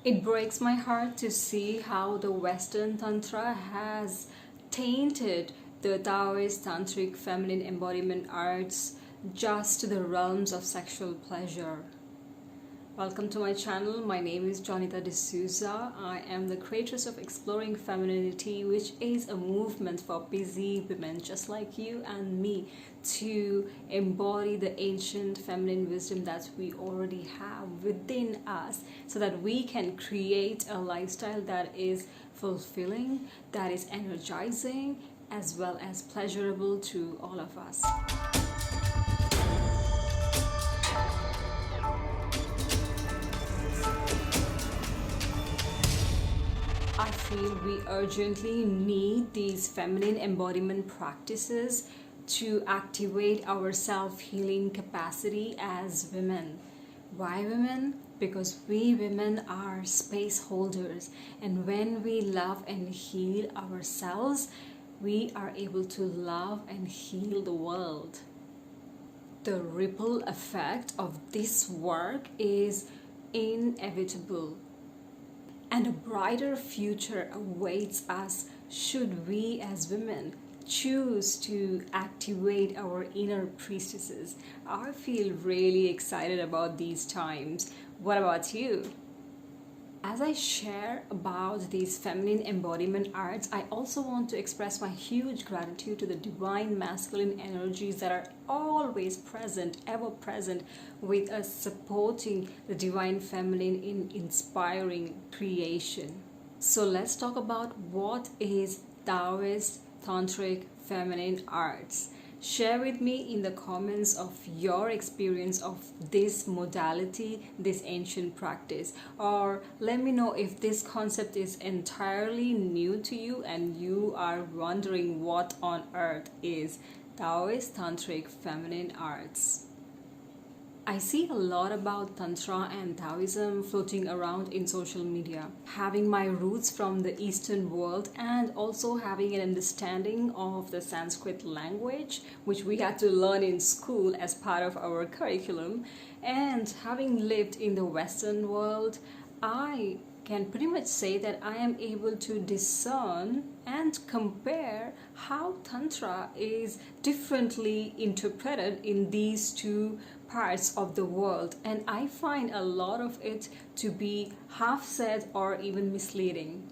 It breaks my heart to see how the Western Tantra has tainted the Taoist Tantric Feminine Embodiment Arts just to the realms of sexual pleasure. Welcome to my channel. My name is Jonita D'Souza. I am the creatress of Exploring Femininity, which is a movement for busy women just like you and me to embody the ancient feminine wisdom that we already have within us so that we can create a lifestyle that is fulfilling, that is energizing, as well as pleasurable to all of us. I feel we urgently need these feminine embodiment practices to activate our self-healing capacity as women. Why women? Because we women are space holders, and when we love and heal ourselves, we are able to love and heal the world. The ripple effect of this work is inevitable. And a brighter future awaits us should we as women choose to activate our inner priestesses. I feel really excited about these times. What about you? As I share about these feminine embodiment arts, I also want to express my huge gratitude to the divine masculine energies that are always present, ever present with us, supporting the divine feminine in inspiring creation. So let's talk about what is Taoist Tantric Feminine Arts. Share with me in the comments of your experience of this modality, this ancient practice, or let me know if this concept is entirely new to you and you are wondering what on earth is Taoist Tantric Feminine Arts. I see a lot about Tantra and Taoism floating around in social media. Having my roots from the Eastern world and also having an understanding of the Sanskrit language, which we had to learn in school as part of our curriculum, and having lived in the Western world, I can pretty much say that I am able to discern and compare how Tantra is differently interpreted in these two parts of the world, and I find a lot of it to be half said or even misleading.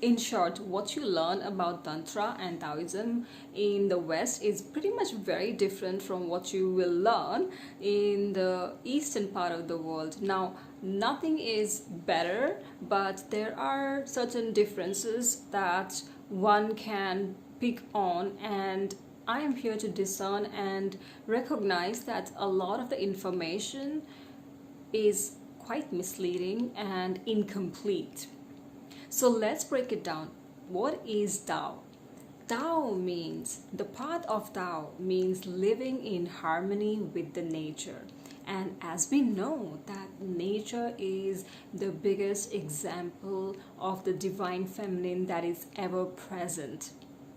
In short, what you learn about Tantra and Taoism in the West is pretty much very different from what you will learn in the Eastern part of the world. Now, nothing is better, but there are certain differences that one can pick on, and I am here to discern and recognize that a lot of the information is quite misleading and incomplete. So let's break it down. What is Tao? Tao means, the path of Tao means living in harmony with the nature. And as we know that nature is the biggest example of the divine feminine that is ever present.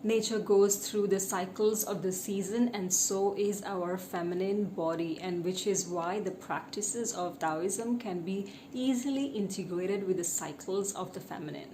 Nature goes through the cycles of the season, and so is our feminine body, and which is why the practices of Taoism can be easily integrated with the cycles of the feminine.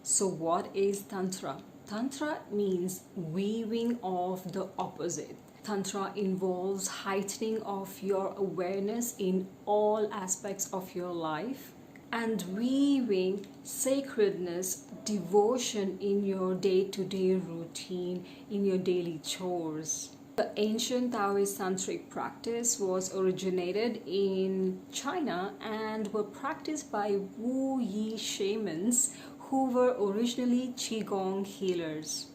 So what is Tantra? Tantra means weaving of the opposite. Tantra involves heightening of your awareness in all aspects of your life and weaving sacredness, devotion in your day-to-day routine, in your daily chores. The ancient Taoist Tantric practice was originated in China and were practiced by Wu Yi shamans who were originally Qigong healers.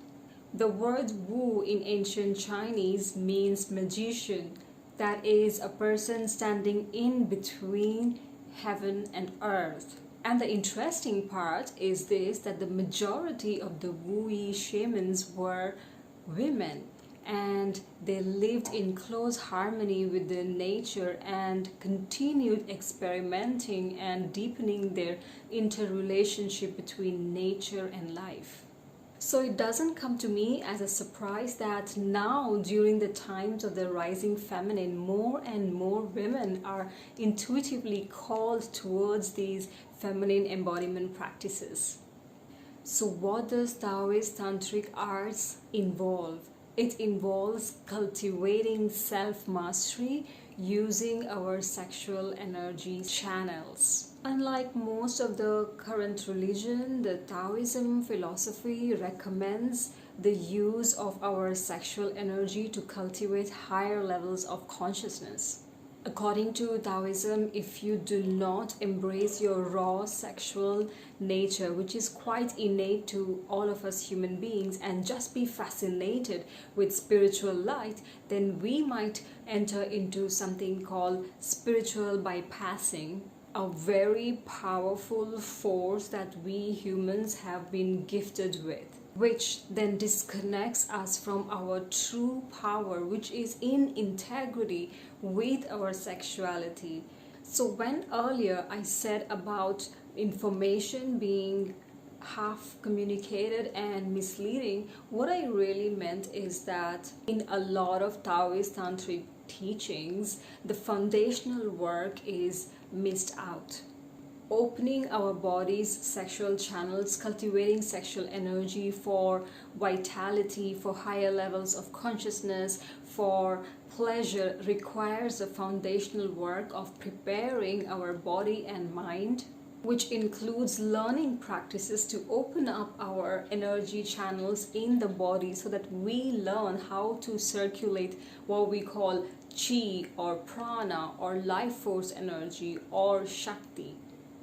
The word Wu in ancient Chinese means magician, that is a person standing in between heaven and earth. And the interesting part is this, that the majority of the Wu Yi shamans were women, and they lived in close harmony with the nature and continued experimenting and deepening their interrelationship between nature and life. So it doesn't come to me as a surprise that now, during the times of the rising feminine, more and more women are intuitively called towards these feminine embodiment practices. So, what does Taoist Tantric Arts involve? It involves cultivating self mastery using our sexual energy channels. Unlike most of the current religion, the Taoism philosophy recommends the use of our sexual energy to cultivate higher levels of consciousness. According to Taoism, if you do not embrace your raw sexual nature, which is quite innate to all of us human beings, and just be fascinated with spiritual light, then we might enter into something called spiritual bypassing, a very powerful force that we humans have been gifted with, which then disconnects us from our true power, which is in integrity with our sexuality. So, when earlier I said about information being half communicated and misleading, what I really meant is that in a lot of Taoist Tantric teachings, the foundational work is missed out. Opening our body's sexual channels, cultivating sexual energy for vitality, for higher levels of consciousness, for pleasure, requires a foundational work of preparing our body and mind, which includes learning practices to open up our energy channels in the body so that we learn how to circulate what we call chi or prana or life force energy or shakti.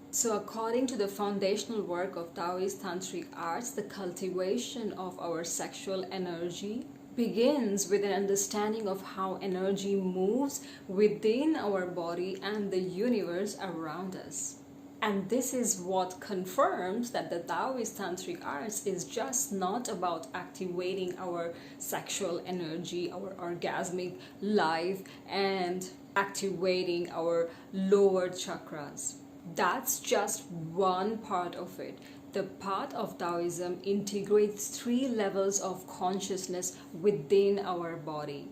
So, according to the foundational work of Taoist Tantric Arts, the cultivation of our sexual energy begins with an understanding of how energy moves within our body and the universe around us. And this is what confirms that the Taoist Tantric Arts is just not about activating our sexual energy, our orgasmic life, and activating our lower chakras. That's just one part of it. The part of Taoism integrates 3 levels of consciousness within our body.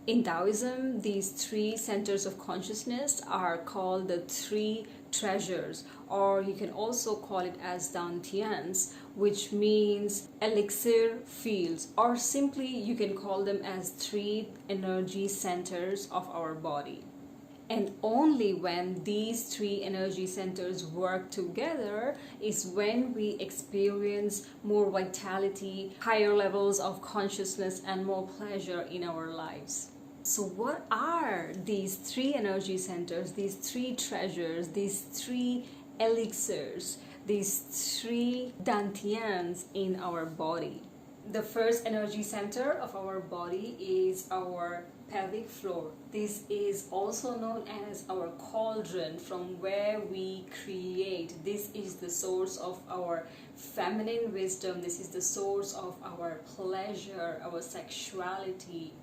In Taoism, these 3 centers of consciousness are called the 3 treasures, or you can also call it as dantians, which means elixir fields, or simply you can call them as 3 energy centers of our body. And only when these 3 energy centers work together is when we experience more vitality, higher levels of consciousness, and more pleasure in our lives. So, what are these 3 energy centers, these 3 treasures, these 3 elixirs, these 3 dantians in our body? The first energy center of our body is our pelvic floor. This is also known as our cauldron, from where we create. This is the source of our feminine wisdom. This is the source of our pleasure, our sexuality,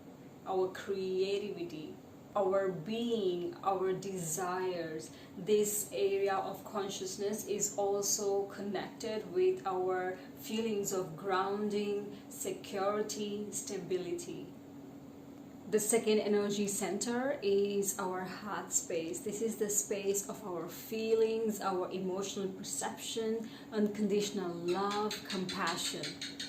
our creativity, our being, our desires. This area of consciousness is also connected with our feelings of grounding, security, stability. The second energy center is our heart space. This is the space of our feelings, our emotional perception, unconditional love, compassion.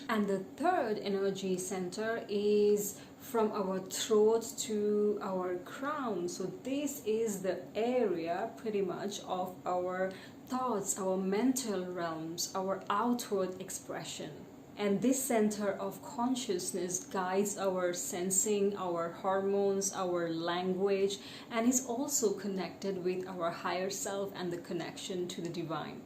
And the third energy center is from our throat to our crown. So this is the area pretty much of our thoughts, our mental realms, our outward expression. And this center of consciousness guides our sensing, our hormones, our language, and is also connected with our higher self and the connection to the divine.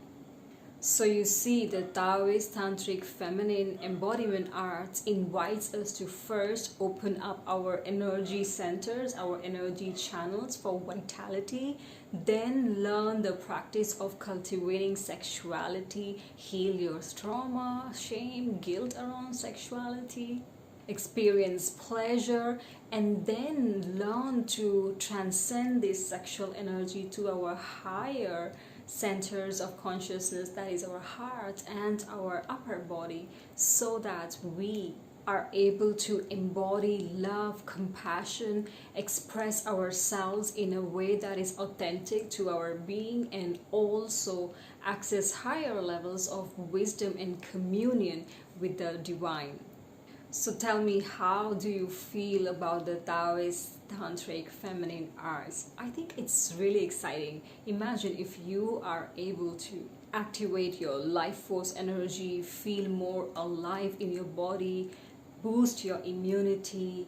So you see, the Taoist Tantric Feminine Embodiment Arts invites us to first open up our energy centers, our energy channels for vitality, then learn the practice of cultivating sexuality, heal your trauma, shame, guilt around sexuality, experience pleasure, and then learn to transcend this sexual energy to our higher centers of consciousness, that is our heart and our upper body, so that we are able to embody love, compassion, express ourselves in a way that is authentic to our being, and also access higher levels of wisdom and communion with the divine. So tell me, how do you feel about the Taoist Tantric Feminine Arts? I think it's really exciting. Imagine if you are able to activate your life force energy, feel more alive in your body, boost your immunity,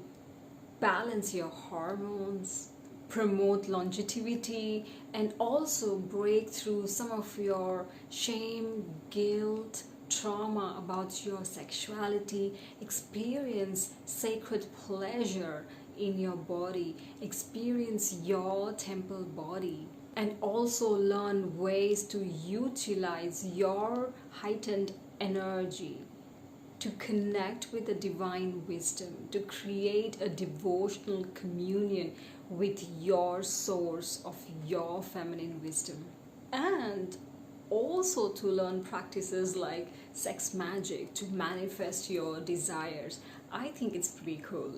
balance your hormones, promote longevity, and also break through some of your shame, guilt, trauma about your sexuality, experience sacred pleasure in your body, experience your temple body, and also learn ways to utilize your heightened energy to connect with the divine wisdom, to create a devotional communion with your source of your feminine wisdom, and also to learn practices like sex magic to manifest your desires. I think it's pretty cool.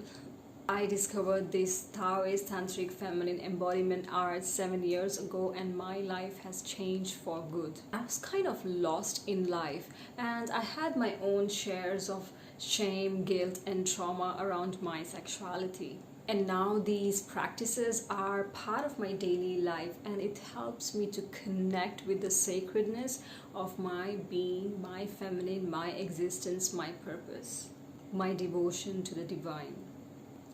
I discovered this Taoist Tantric Feminine Embodiment Art 7 years ago, and my life has changed for good. I was kind of lost in life, and I had my own shares of shame, guilt, and trauma around my sexuality. And now these practices are part of my daily life, and it helps me to connect with the sacredness of my being, my feminine, my existence, my purpose, my devotion to the divine.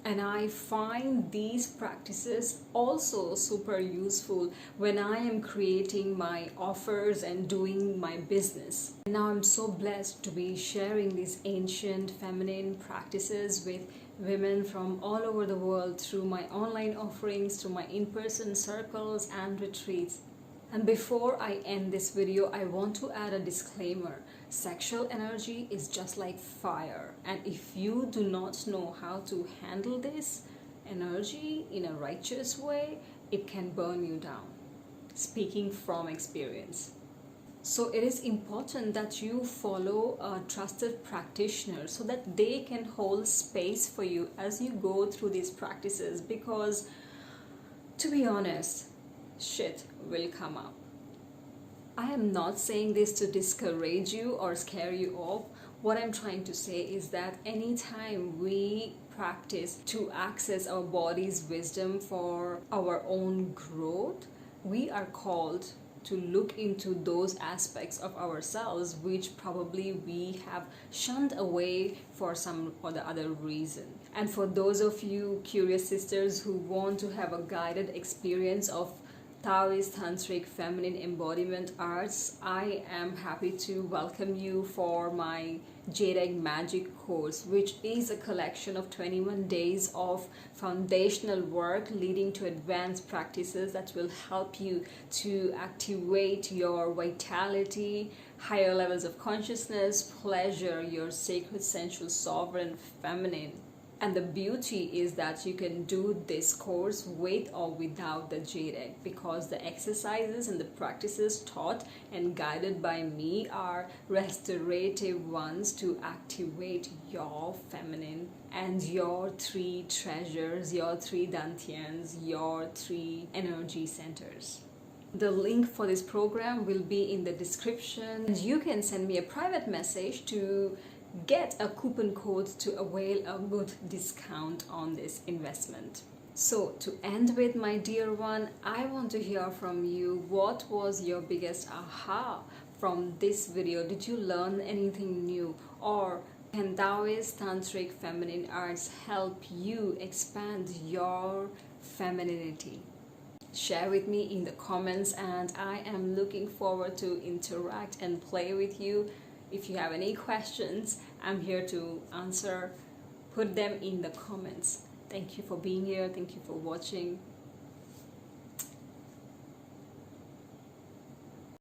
And I find these practices also super useful when I am creating my offers and doing my business. And now I'm so blessed to be sharing these ancient feminine practices with women from all over the world through my online offerings, through my in-person circles and retreats. And before I end this video, I want to add a disclaimer. Sexual energy is just like fire, and if you do not know how to handle this energy in a righteous way, it can burn you down. Speaking from experience. So it is important that you follow a trusted practitioner so that they can hold space for you as you go through these practices, because to be honest, shit will come up. I am not saying this to discourage you or scare you off. What I'm trying to say is that anytime we practice to access our body's wisdom for our own growth, we are called to look into those aspects of ourselves which probably we have shunned away for some or the other reason. And for those of you curious sisters who want to have a guided experience of Taoist Tantric Feminine Embodiment Arts, I am happy to welcome you for my Jade Egg Magic course, which is a collection of 21 days of foundational work leading to advanced practices that will help you to activate your vitality, higher levels of consciousness, pleasure, your sacred, sensual, sovereign, feminine. And the beauty is that you can do this course with or without the jade egg, because the exercises and the practices taught and guided by me are restorative ones to activate your feminine and your 3 treasures, your 3 dantians, your 3 energy centers. The link for this program will be in the description, and you can send me a private message to get a coupon code to avail a good discount on this investment. So to end with, my dear one, I want to hear from you. What was your biggest aha from this video? Did you learn anything new? Or can Taoist Tantric Feminine Arts help you expand your femininity? share with me in the comments, and I am looking forward to interact and play with you. If you have any questions, I'm here to answer. Put them in the comments. Thank you for being here. Thank you for watching.